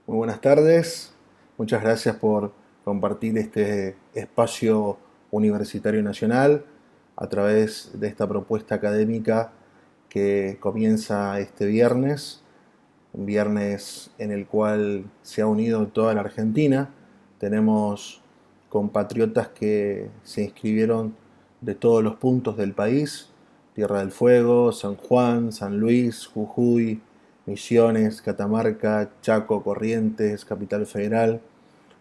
Muy buenas tardes, muchas gracias por compartir este espacio universitario nacional a través de esta propuesta académica que comienza este viernes, un viernes en el cual se ha unido toda la Argentina. Tenemos compatriotas que se inscribieron de todos los puntos del país: Tierra del Fuego, San Juan, San Luis, Jujuy, Misiones, Catamarca, Chaco, Corrientes, Capital Federal,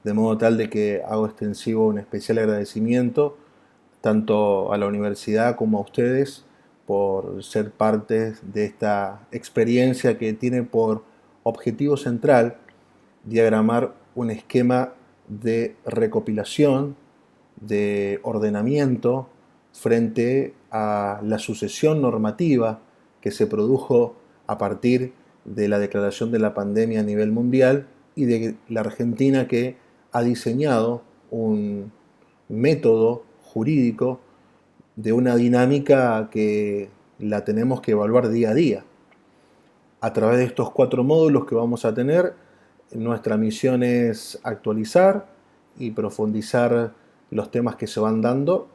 de modo tal de que hago extensivo un especial agradecimiento tanto a la universidad como a ustedes por ser parte de esta experiencia que tiene por objetivo central diagramar un esquema de recopilación, de ordenamiento frente a la sucesión normativa que se produjo a partir de la declaración de la pandemia a nivel mundial y de la Argentina, que ha diseñado un método jurídico de una dinámica que la tenemos que evaluar día a día. A través de estos 4 módulos que vamos a tener, nuestra misión es actualizar y profundizar los temas que se van dando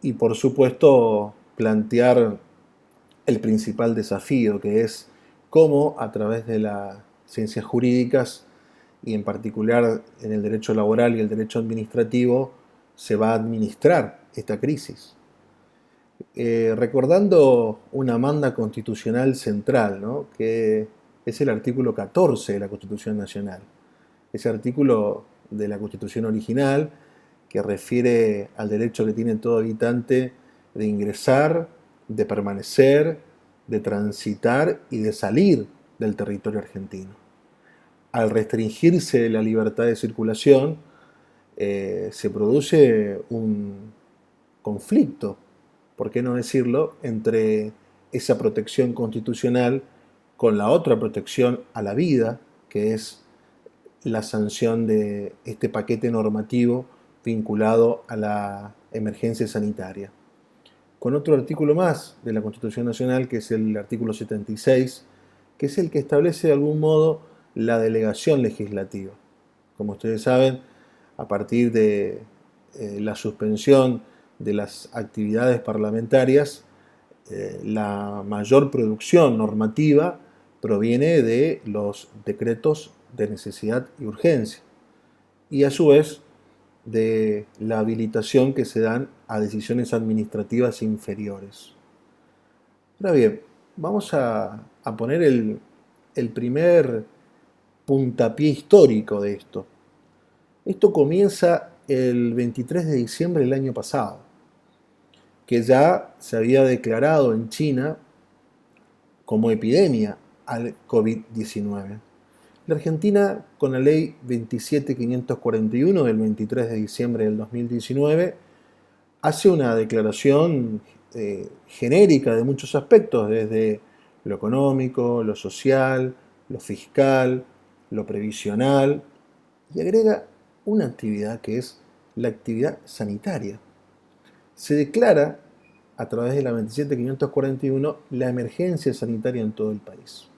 y, por supuesto, plantear el principal desafío, que es cómo a través de las ciencias jurídicas y en particular en el derecho laboral y el derecho administrativo se va a administrar esta crisis. Recordando una manda constitucional central, ¿no?, que es el artículo 14 de la Constitución Nacional. Ese artículo de la Constitución original que refiere al derecho que tiene todo habitante de ingresar, de permanecer, de transitar y de salir del territorio argentino. Al restringirse la libertad de circulación, se produce un conflicto, por qué no decirlo, entre esa protección constitucional con la otra protección a la vida, que es la sanción de este paquete normativo vinculado a la emergencia sanitaria. Con otro artículo más de la Constitución Nacional, que es el artículo 76, que es el que establece de algún modo la delegación legislativa. Como ustedes saben, a partir de la suspensión de las actividades parlamentarias, la mayor producción normativa proviene de los decretos de necesidad y urgencia, y a su vez de la habilitación que se dan a decisiones administrativas inferiores. Ahora bien, vamos a poner el primer puntapié histórico de esto. Esto comienza el 23 de diciembre del año pasado, que ya se había declarado en China como epidemia al COVID-19. La Argentina, con la ley 27.541 del 23 de diciembre del 2019, hace una declaración genérica de muchos aspectos, desde lo económico, lo social, lo fiscal, lo previsional, y agrega una actividad que es la actividad sanitaria. Se declara, a través de la 27.541, la emergencia sanitaria en todo el país.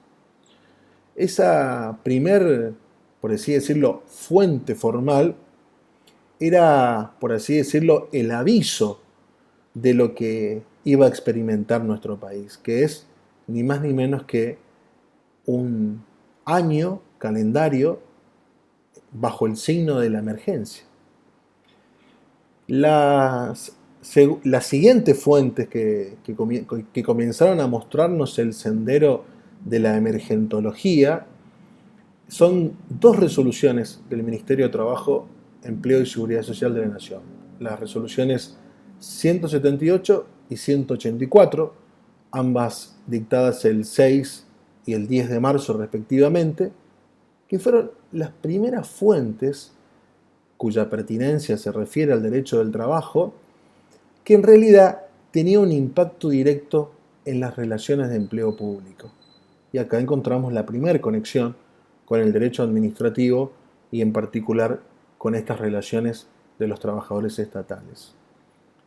Esa primer, por así decirlo, fuente formal era, por así decirlo, el aviso de lo que iba a experimentar nuestro país, que es ni más ni menos que un año calendario bajo el signo de la emergencia. Las siguientes fuentes que comenzaron a mostrarnos el sendero de la emergentología son 2 resoluciones del Ministerio de Trabajo, Empleo y Seguridad Social de la Nación. Las resoluciones 178 y 184, ambas dictadas el 6 y el 10 de marzo respectivamente, que fueron las primeras fuentes cuya pertinencia se refiere al derecho del trabajo, que en realidad tenía un impacto directo en las relaciones de empleo público. Y acá encontramos la primera conexión con el derecho administrativo y en particular con estas relaciones de los trabajadores estatales.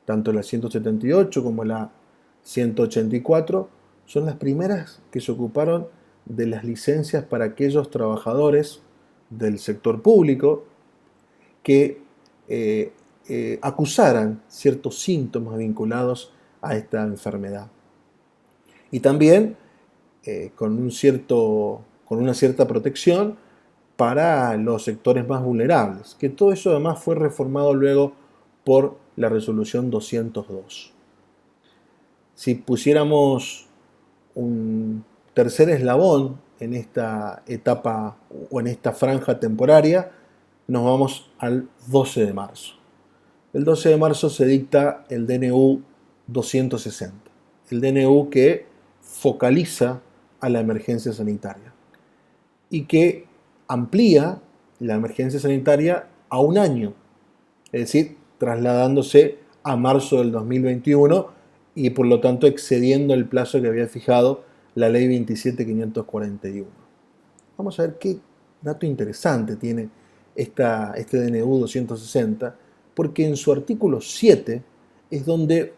Tanto la 178 como la 184 son las primeras que se ocuparon de las licencias para aquellos trabajadores del sector público que acusaran ciertos síntomas vinculados a esta enfermedad. Y también con una cierta protección para los sectores más vulnerables, que todo eso además fue reformado luego por la resolución 202. Si pusiéramos un tercer eslabón en esta etapa o en esta franja temporaria, nos vamos al 12 de marzo. El 12 de marzo se dicta el DNU 260, el DNU que focaliza a la emergencia sanitaria y que amplía la emergencia sanitaria a un año, es decir, trasladándose a marzo del 2021 y por lo tanto excediendo el plazo que había fijado la ley 27.541. Vamos a ver qué dato interesante tiene este DNU 260, porque en su artículo 7 es donde,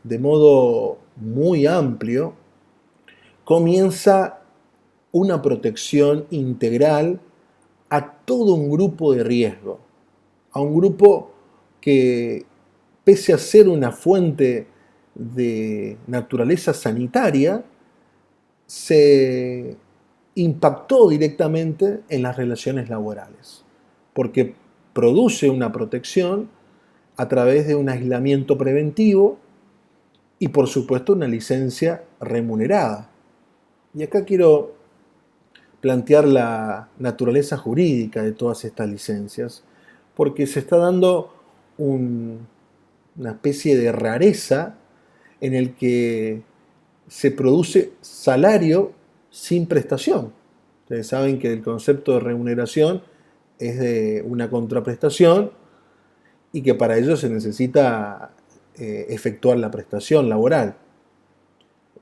de modo muy amplio, comienza una protección integral a todo un grupo de riesgo, a un grupo que, pese a ser una fuente de naturaleza sanitaria, se impactó directamente en las relaciones laborales, porque produce una protección a través de un aislamiento preventivo y, por supuesto, una licencia remunerada. Y acá quiero plantear la naturaleza jurídica de todas estas licencias, porque se está dando una especie de rareza en el que se produce salario sin prestación. Ustedes saben que el concepto de remuneración es de una contraprestación y que para ello se necesita efectuar la prestación laboral.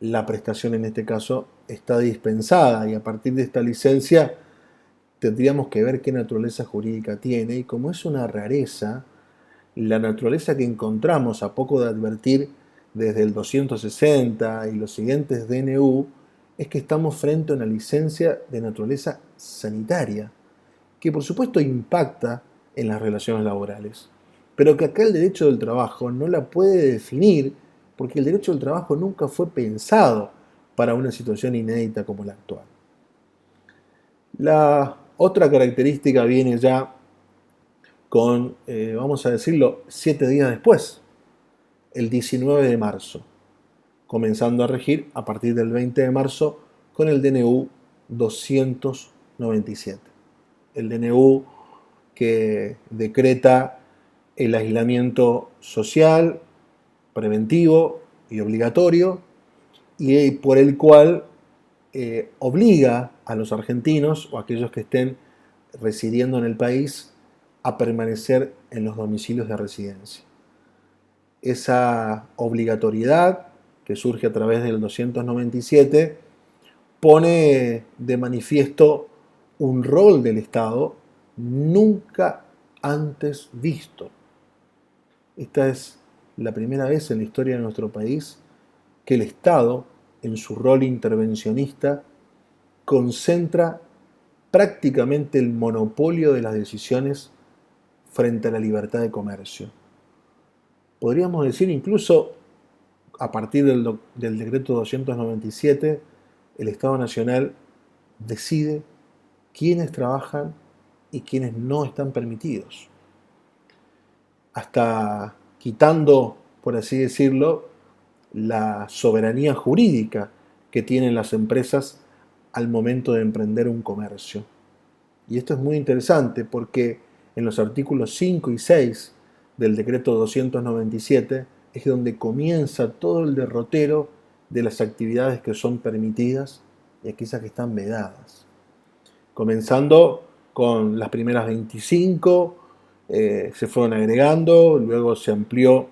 La prestación en este caso está dispensada y a partir de esta licencia tendríamos que ver qué naturaleza jurídica tiene, y como es una rareza, la naturaleza que encontramos a poco de advertir desde el 260 y los siguientes DNU es que estamos frente a una licencia de naturaleza sanitaria, que por supuesto impacta en las relaciones laborales, pero que acá el derecho del trabajo no la puede definir, porque el derecho del trabajo nunca fue pensado para una situación inédita como la actual. La otra característica viene ya con, vamos a decirlo, 7 días después, el 19 de marzo, comenzando a regir a partir del 20 de marzo con el DNU 297. El DNU que decreta el aislamiento social, preventivo y obligatorio, y por el cual obliga a los argentinos o a aquellos que estén residiendo en el país a permanecer en los domicilios de residencia. Esa obligatoriedad que surge a través del 297 pone de manifiesto un rol del Estado nunca antes visto. Esta es la primera vez en la historia de nuestro país que el Estado, en su rol intervencionista, concentra prácticamente el monopolio de las decisiones frente a la libertad de comercio. Podríamos decir incluso, a partir del decreto 297, el Estado Nacional decide quiénes trabajan y quiénes no están permitidos, hasta quitando, por así decirlo, la soberanía jurídica que tienen las empresas al momento de emprender un comercio. Y esto es muy interesante porque en los artículos 5 y 6 del decreto 297 es donde comienza todo el derrotero de las actividades que son permitidas y aquellas que están vedadas. Comenzando con las primeras 25, se fueron agregando, luego se amplió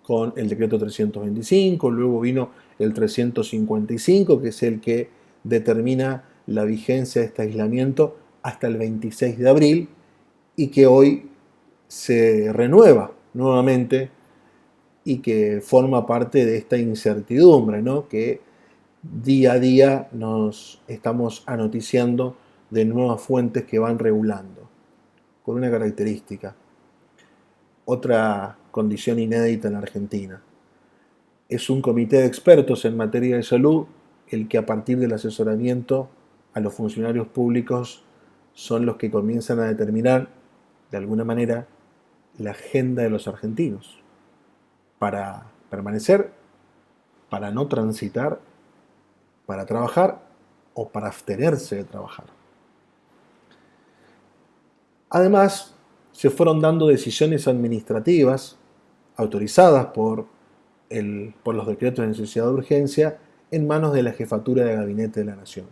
con el decreto 325, luego vino el 355, que es el que determina la vigencia de este aislamiento hasta el 26 de abril y que hoy se renueva nuevamente y que forma parte de esta incertidumbre, ¿no?, que día a día nos estamos anoticiando de nuevas fuentes que van regulando, con una característica, otra condición inédita en la Argentina. Es un comité de expertos en materia de salud el que a partir del asesoramiento a los funcionarios públicos son los que comienzan a determinar, de alguna manera, la agenda de los argentinos para permanecer, para no transitar, para trabajar o para abstenerse de trabajar. Además, se fueron dando decisiones administrativas autorizadas por los decretos de necesidad de urgencia en manos de la Jefatura de Gabinete de la Nación.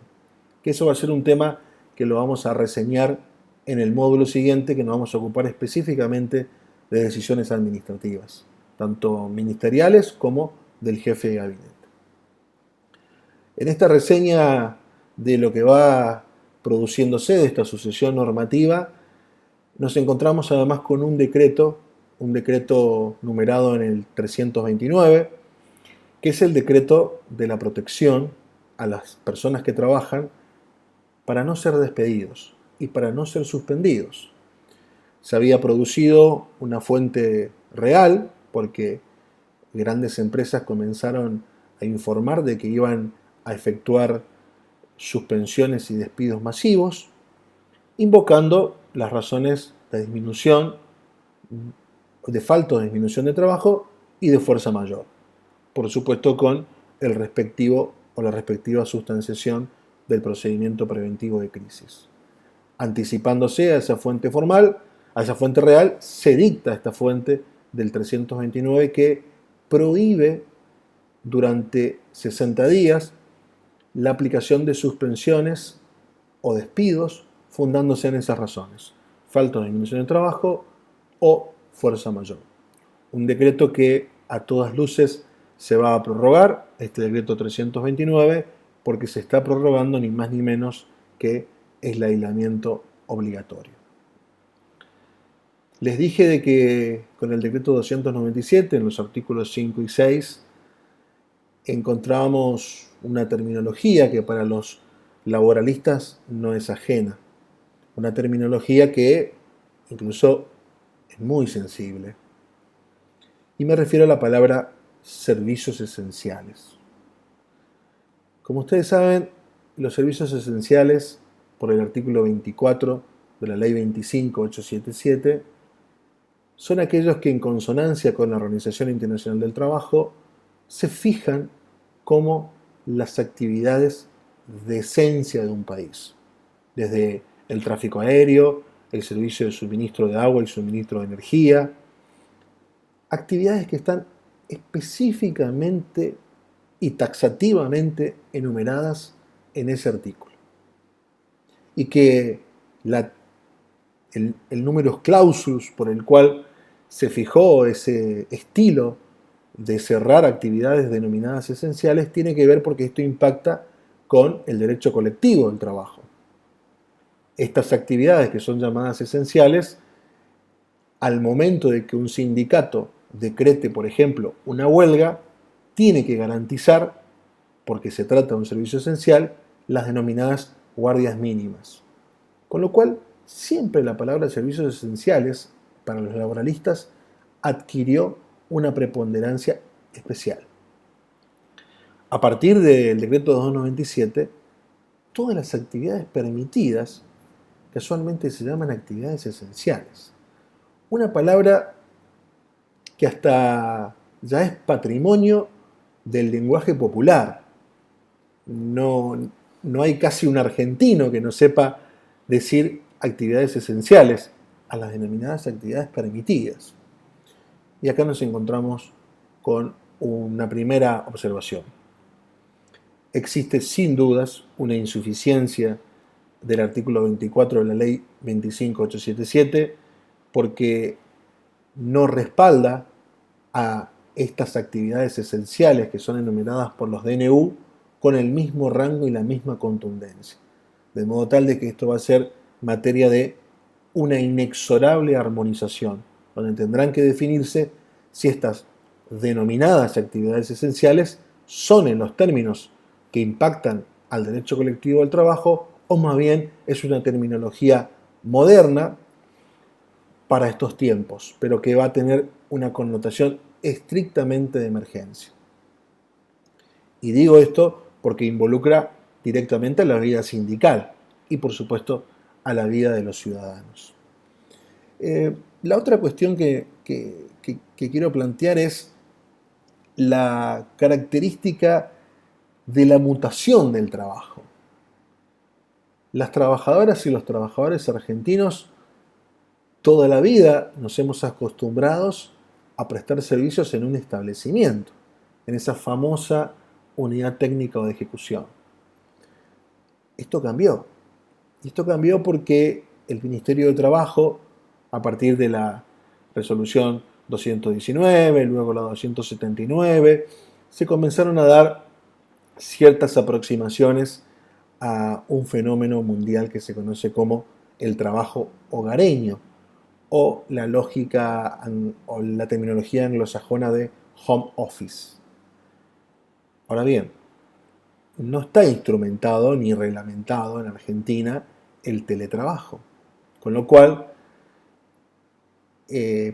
Que eso va a ser un tema que lo vamos a reseñar en el módulo siguiente, que nos vamos a ocupar específicamente de decisiones administrativas, tanto ministeriales como del jefe de gabinete. En esta reseña de lo que va produciéndose de esta sucesión normativa, nos encontramos además con un decreto numerado en el 329, que es el decreto de la protección a las personas que trabajan para no ser despedidos y para no ser suspendidos. Se había producido una fuente real porque grandes empresas comenzaron a informar de que iban a efectuar suspensiones y despidos masivos, invocando las razones de disminución, de falta de disminución de trabajo y de fuerza mayor. Por supuesto con el respectivo o la respectiva sustanciación del procedimiento preventivo de crisis. Anticipándose a esa fuente formal, a esa fuente real, se dicta esta fuente del 329 que prohíbe durante 60 días la aplicación de suspensiones o despidos fundándose en esas razones: falta de disminución de trabajo o fuerza mayor. Un decreto que a todas luces se va a prorrogar, este decreto 329, porque se está prorrogando ni más ni menos que el aislamiento obligatorio. Les dije de que con el decreto 297, en los artículos 5 y 6, encontrábamos una terminología que para los laboralistas no es ajena. Una terminología que incluso es muy sensible. Y me refiero a la palabra servicios esenciales. Como ustedes saben, los servicios esenciales, por el artículo 24 de la Ley 25.877, son aquellos que en consonancia con la Organización Internacional del Trabajo se fijan como las actividades de esencia de un país, desde el tráfico aéreo, el servicio de suministro de agua y suministro de energía, actividades que están específicamente y taxativamente enumeradas en ese artículo. Y que el numerus clausus por el cual se fijó ese estilo de cerrar actividades denominadas esenciales tiene que ver porque esto impacta con el derecho colectivo del trabajo. Estas actividades que son llamadas esenciales, al momento de que un sindicato decrete, por ejemplo, una huelga, tiene que garantizar, porque se trata de un servicio esencial, las denominadas guardias mínimas. Con lo cual, siempre la palabra servicios esenciales para los laboralistas adquirió una preponderancia especial. A partir del decreto 297, todas las actividades permitidas casualmente se llaman actividades esenciales. Una palabra que hasta ya es patrimonio del lenguaje popular. No hay casi un argentino que no sepa decir actividades esenciales a las denominadas actividades permitidas. Y acá nos encontramos con una primera observación. Existe sin dudas una insuficiencia del artículo 24 de la Ley 25.877 porque no respalda a estas actividades esenciales que son enumeradas por los DNU con el mismo rango y la misma contundencia. De modo tal de que esto va a ser materia de una inexorable armonización, donde tendrán que definirse si estas denominadas actividades esenciales son en los términos que impactan al derecho colectivo del trabajo o más bien es una terminología moderna para estos tiempos, pero que va a tener una connotación estrictamente de emergencia. Y digo esto porque involucra directamente a la vida sindical y por supuesto a la vida de los ciudadanos. La otra cuestión que quiero plantear es la característica de la mutación del trabajo. Las trabajadoras y los trabajadores argentinos toda la vida nos hemos acostumbrado a prestar servicios en un establecimiento, en esa famosa unidad técnica o de ejecución. Esto cambió. Y esto cambió porque el Ministerio de Trabajo, a partir de la resolución 219, luego la 279, se comenzaron a dar ciertas aproximaciones a un fenómeno mundial que se conoce como el trabajo hogareño, o la lógica o la terminología anglosajona de home office. Ahora bien, no está instrumentado ni reglamentado en Argentina el teletrabajo, con lo cual,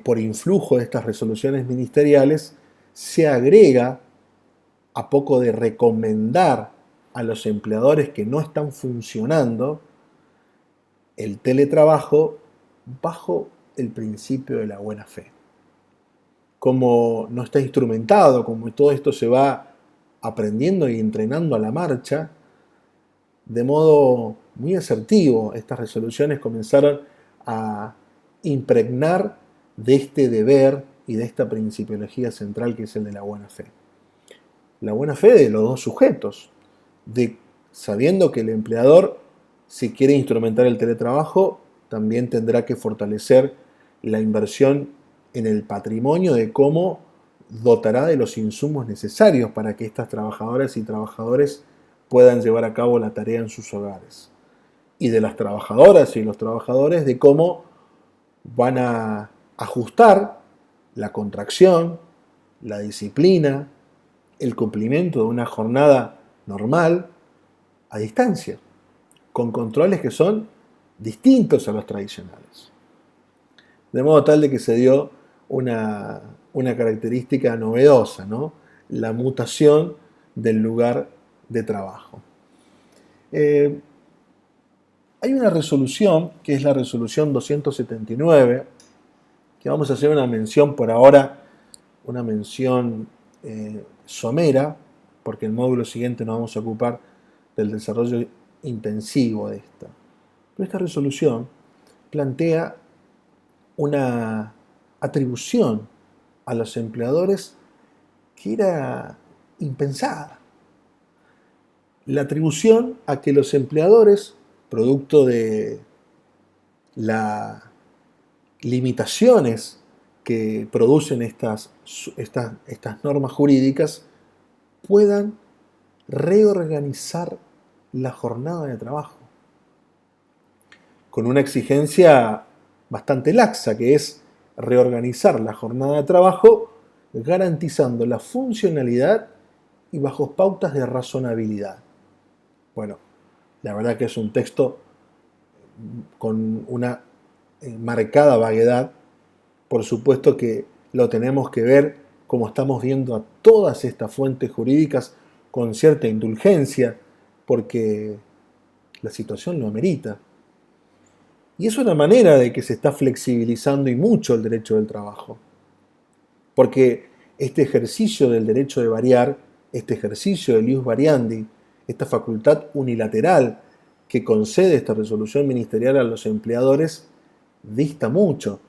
por influjo de estas resoluciones ministeriales, se agrega, a poco de recomendar a los empleadores que no están funcionando, el teletrabajo bajo el principio de la buena fe. Como no está instrumentado, como todo esto se va aprendiendo y entrenando a la marcha, de modo muy asertivo, estas resoluciones comenzaron a impregnar de este deber y de esta principiología central que es el de la buena fe. La buena fe de los dos sujetos, sabiendo que el empleador, si quiere instrumentar el teletrabajo, también tendrá que fortalecer la inversión en el patrimonio de cómo dotará de los insumos necesarios para que estas trabajadoras y trabajadores puedan llevar a cabo la tarea en sus hogares. Y de las trabajadoras y los trabajadores de cómo van a ajustar la contracción, la disciplina, el cumplimiento de una jornada normal a distancia, con controles que son distintos a los tradicionales. De modo tal de que se dio una característica novedosa, ¿no? La mutación del lugar de trabajo. Hay una resolución, que es la resolución 279, que vamos a hacer una mención por ahora, una mención somera, porque en el módulo siguiente nos vamos a ocupar del desarrollo intensivo de esta. Pero esta resolución plantea una atribución a los empleadores que era impensada. La atribución a que los empleadores, producto de las limitaciones que producen estas normas jurídicas, puedan reorganizar la jornada de trabajo con una exigencia bastante laxa, que es reorganizar la jornada de trabajo garantizando la funcionalidad y bajo pautas de razonabilidad. Bueno, la verdad que es un texto con una marcada vaguedad. Por supuesto que lo tenemos que ver como estamos viendo a todas estas fuentes jurídicas con cierta indulgencia, porque la situación lo amerita. Y es una manera de que se está flexibilizando y mucho el derecho del trabajo. Porque este ejercicio del derecho de variar, este ejercicio del ius variandi, esta facultad unilateral que concede esta resolución ministerial a los empleadores, dista mucho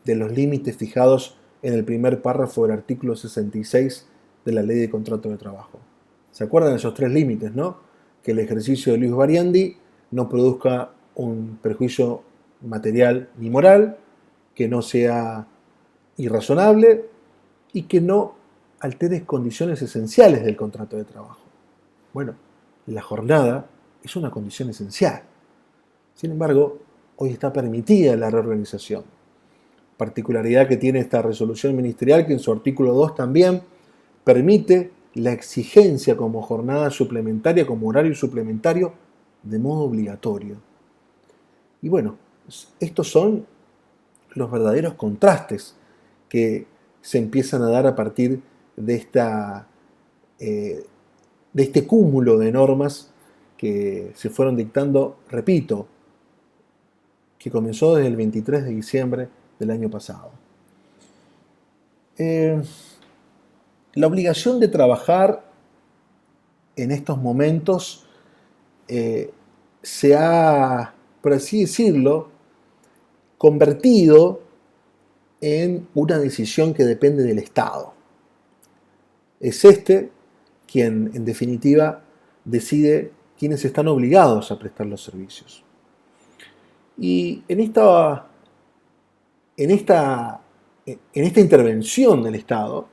de los límites fijados en el primer párrafo del artículo 66 de la Ley de Contrato de Trabajo. ¿Se acuerdan de esos tres límites, no? Que el ejercicio del ius variandi no produzca un perjuicio material ni moral, que no sea irrazonable y que no altere condiciones esenciales del contrato de trabajo. Bueno, la jornada es una condición esencial. Sin embargo, hoy está permitida la reorganización. Particularidad que tiene esta resolución ministerial, que en su artículo 2 también permite la exigencia como jornada suplementaria, como horario suplementario, de modo obligatorio. Y bueno, estos son los verdaderos contrastes que se empiezan a dar a partir de, de este cúmulo de normas que se fueron dictando, repito, que comenzó desde el 23 de diciembre del año pasado. La obligación de trabajar en estos momentos se ha, por así decirlo, convertido en una decisión que depende del Estado. Es quien, en definitiva, decide quiénes están obligados a prestar los servicios. Y en esta intervención del Estado,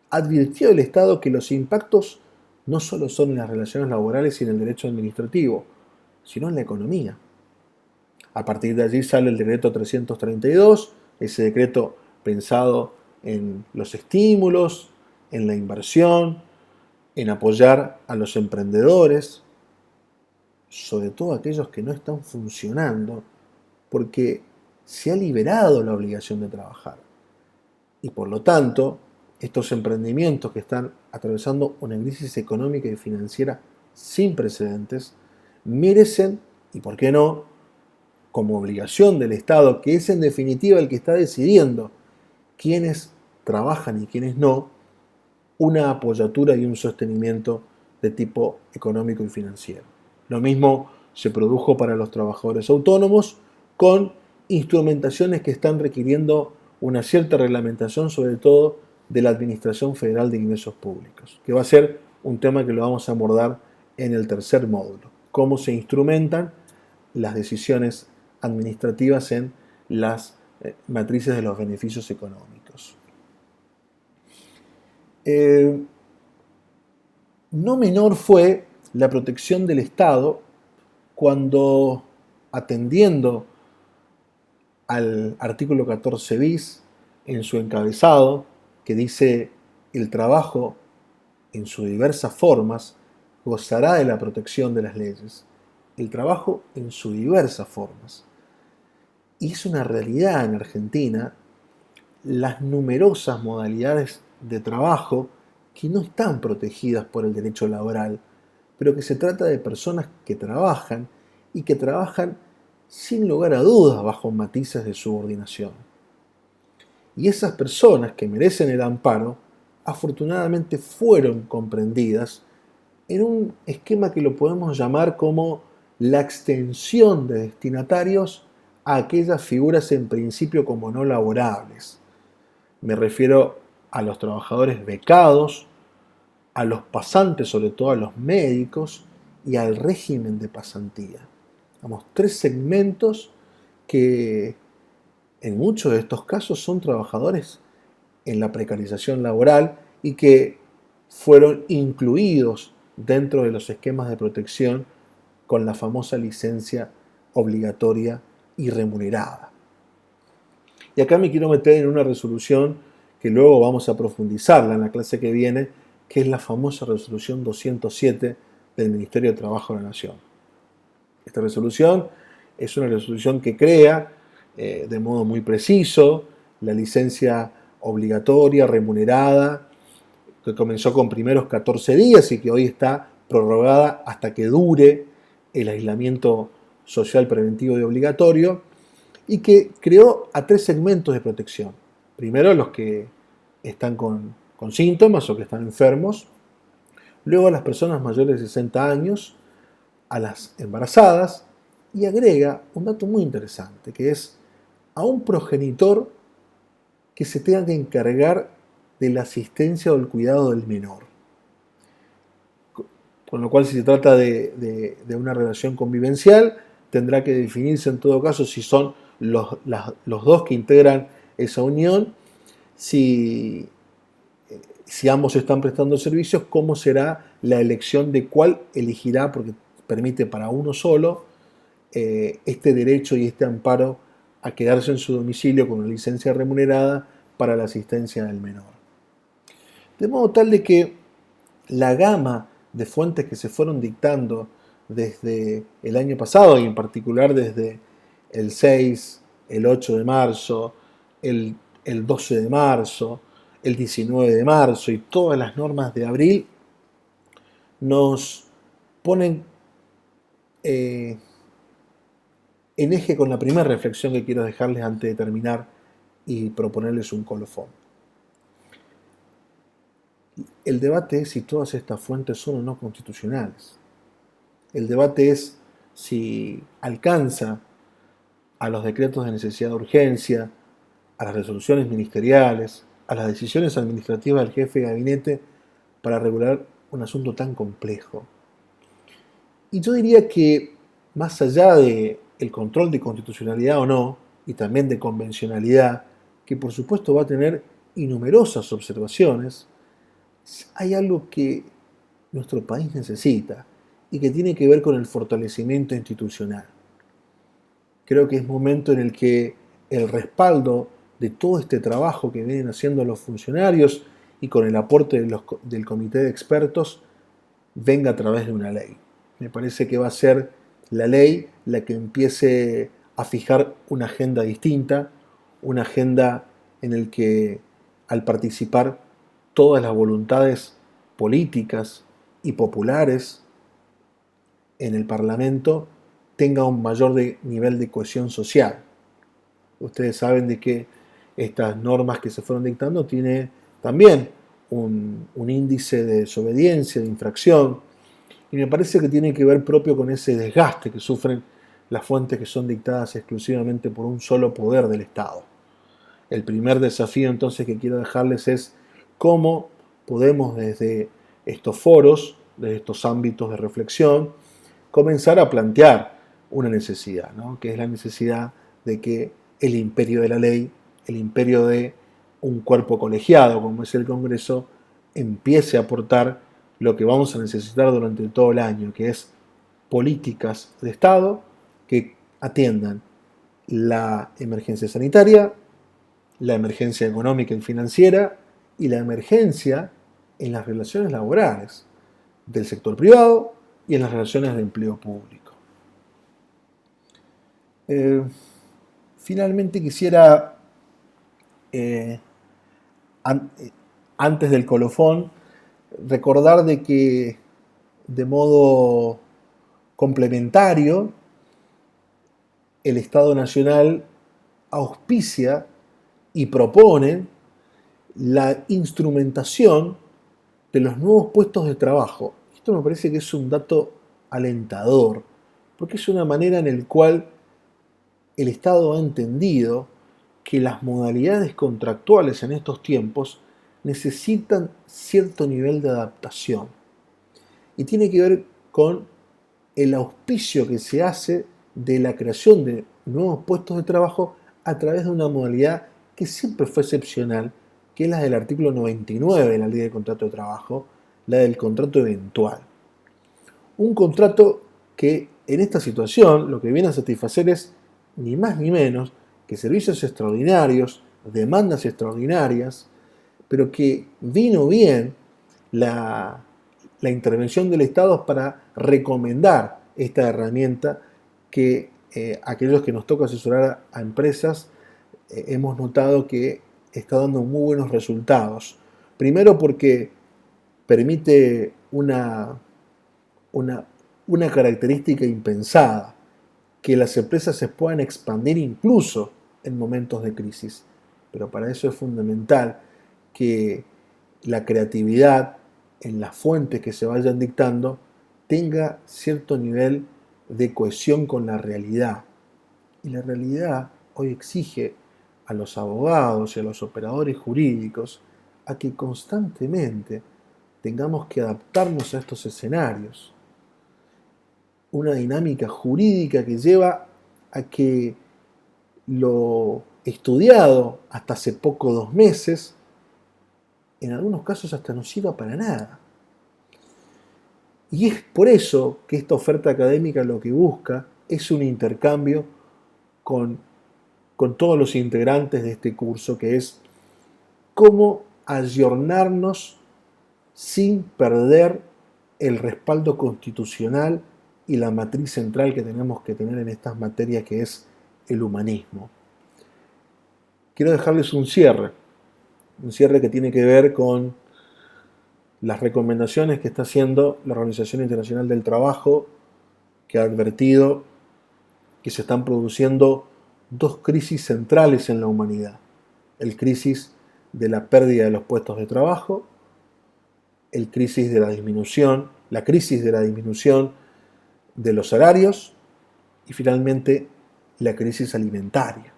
advirtió el Estado que los impactos no solo son en las relaciones laborales y en el derecho administrativo, sino en la economía. A partir de allí sale el decreto 332, ese decreto pensado en los estímulos, en la inversión, en apoyar a los emprendedores, sobre todo aquellos que no están funcionando, porque se ha liberado la obligación de trabajar. Y por lo tanto, estos emprendimientos que están atravesando una crisis económica y financiera sin precedentes, merecen, y por qué no, como obligación del Estado, que es en definitiva el que está decidiendo quiénes trabajan y quiénes no, una apoyatura y un sostenimiento de tipo económico y financiero. Lo mismo se produjo para los trabajadores autónomos, con instrumentaciones que están requiriendo una cierta reglamentación, sobre todo de la Administración Federal de Ingresos Públicos, que va a ser un tema que lo vamos a abordar en el tercer módulo: cómo se instrumentan las decisiones administrativas en las matrices de los beneficios económicos. No menor fue la protección del Estado cuando, atendiendo al artículo 14 bis, en su encabezado, que dice: el trabajo en sus diversas formas gozará de la protección de las leyes. El trabajo en sus diversas formas. Y es una realidad en Argentina las numerosas modalidades de trabajo que no están protegidas por el derecho laboral, pero que se trata de personas que trabajan y que trabajan sin lugar a dudas bajo matices de subordinación. Y esas personas que merecen el amparo, afortunadamente fueron comprendidas en un esquema que lo podemos llamar como la extensión de destinatarios a aquellas figuras en principio como no laborables. Me refiero a los trabajadores becados, a los pasantes, sobre todo a los médicos, y al régimen de pasantía. Vamos, tres segmentos que en muchos de estos casos son trabajadores en la precarización laboral y que fueron incluidos dentro de los esquemas de protección con la famosa licencia obligatoria y remunerada. Y acá me quiero meter en una resolución que luego vamos a profundizarla en la clase que viene, que es la famosa resolución 207 del Ministerio de Trabajo de la Nación. Esta resolución es una resolución que crea de modo muy preciso la licencia obligatoria, remunerada, que comenzó con primeros 14 días y que hoy está prorrogada hasta que dure el aislamiento social preventivo y obligatorio, y que creó a tres segmentos de protección. Primero, los que están con síntomas o que están enfermos, luego a las personas mayores de 60 años, a las embarazadas, y agrega un dato muy interesante, que es a un progenitor que se tenga que encargar de la asistencia o el cuidado del menor. Con lo cual, si se trata de una relación convivencial, tendrá que definirse en todo caso si son los dos que integran esa unión, si ambos están prestando servicios, cómo será la elección de cuál elegirá, porque permite para uno solo este derecho y este amparo a quedarse en su domicilio con una licencia remunerada para la asistencia del menor. De modo tal de que la gama de fuentes que se fueron dictando desde el año pasado y en particular desde el 6, el 8 de marzo, el, el 12 de marzo, el 19 de marzo y todas las normas de abril nos ponen en eje con la primera reflexión que quiero dejarles antes de terminar y proponerles un colofón. El debate es si todas estas fuentes son o no constitucionales. El debate es si alcanza a los decretos de necesidad de urgencia, a las resoluciones ministeriales, a las decisiones administrativas del jefe de gabinete para regular un asunto tan complejo. Y yo diría que más allá del control de constitucionalidad o no, y también de convencionalidad, que por supuesto va a tener innumerosas observaciones, hay algo que nuestro país necesita y que tiene que ver con el fortalecimiento institucional. Creo que es momento en el que el respaldo de todo este trabajo que vienen haciendo los funcionarios y con el aporte del comité de expertos venga a través de una ley. Me parece que va a ser la ley la que empiece a fijar una agenda distinta, una agenda en el que al participar todas las voluntades políticas y populares en el Parlamento tenga un mayor nivel de cohesión social. Ustedes saben de que estas normas que se fueron dictando tiene también un índice de desobediencia, de infracción, y me parece que tiene que ver propio con ese desgaste que sufren las fuentes que son dictadas exclusivamente por un solo poder del Estado. El primer desafío entonces que quiero dejarles es cómo podemos desde estos foros, desde estos ámbitos de reflexión, comenzar a plantear una necesidad, ¿no? Que es la necesidad de que el imperio de la ley, el imperio de un cuerpo colegiado como es el Congreso, empiece a aportar lo que vamos a necesitar durante todo el año, que es políticas de Estado que atiendan la emergencia sanitaria, la emergencia económica y financiera y la emergencia en las relaciones laborales del sector privado y en las relaciones de empleo público. Finalmente quisiera, antes del colofón, recordar de que de modo complementario el Estado Nacional auspicia y propone la instrumentación de los nuevos puestos de trabajo. Esto me parece que es un dato alentador, porque es una manera en la cual el Estado ha entendido que las modalidades contractuales en estos tiempos necesitan cierto nivel de adaptación. Y tiene que ver con el auspicio que se hace de la creación de nuevos puestos de trabajo a través de una modalidad que siempre fue excepcional, que es la del artículo 99 de la Ley de Contrato de Trabajo, la del contrato eventual. Un contrato que en esta situación lo que viene a satisfacer es ni más ni menos que servicios extraordinarios, demandas extraordinarias, pero que vino bien la intervención del Estado para recomendar esta herramienta que aquellos que nos toca asesorar a empresas hemos notado que está dando muy buenos resultados. Primero porque permite una característica impensada, que las empresas se puedan expandir incluso en momentos de crisis. Pero para eso es fundamental que la creatividad en las fuentes que se vayan dictando tenga cierto nivel de cohesión con la realidad. Y la realidad hoy exige a los abogados y a los operadores jurídicos a que constantemente tengamos que adaptarnos a estos escenarios. Una dinámica jurídica que lleva a que lo estudiado hasta hace poco 2 meses, en algunos casos hasta no sirva para nada. Y es por eso que esta oferta académica lo que busca es un intercambio con todos los integrantes de este curso, que es cómo ayornarnos sin perder el respaldo constitucional y la matriz central que tenemos que tener en estas materias, que es el humanismo. Quiero dejarles un cierre que tiene que ver con las recomendaciones que está haciendo la Organización Internacional del Trabajo, que ha advertido que se están produciendo dos crisis centrales en la humanidad. El crisis de la pérdida de los puestos de trabajo, la crisis de la disminución de los salarios y finalmente la crisis alimentaria.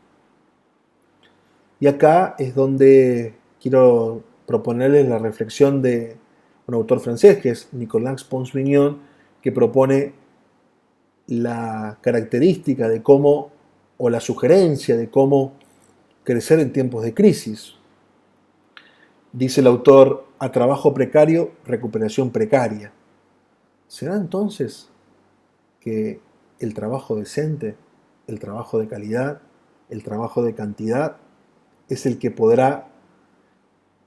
Y acá es donde quiero proponerles la reflexión de un autor francés, que es Nicolas Pons-Mignon, que propone la característica de cómo, o la sugerencia de cómo crecer en tiempos de crisis. Dice el autor: a trabajo precario, recuperación precaria. ¿Será entonces que el trabajo decente, el trabajo de calidad, el trabajo de cantidad es el que podrá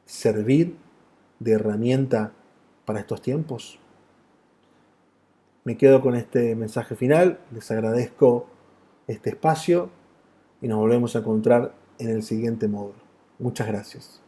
servir de herramienta para estos tiempos? Me quedo con este mensaje final, les agradezco este espacio y nos volvemos a encontrar en el siguiente módulo. Muchas gracias.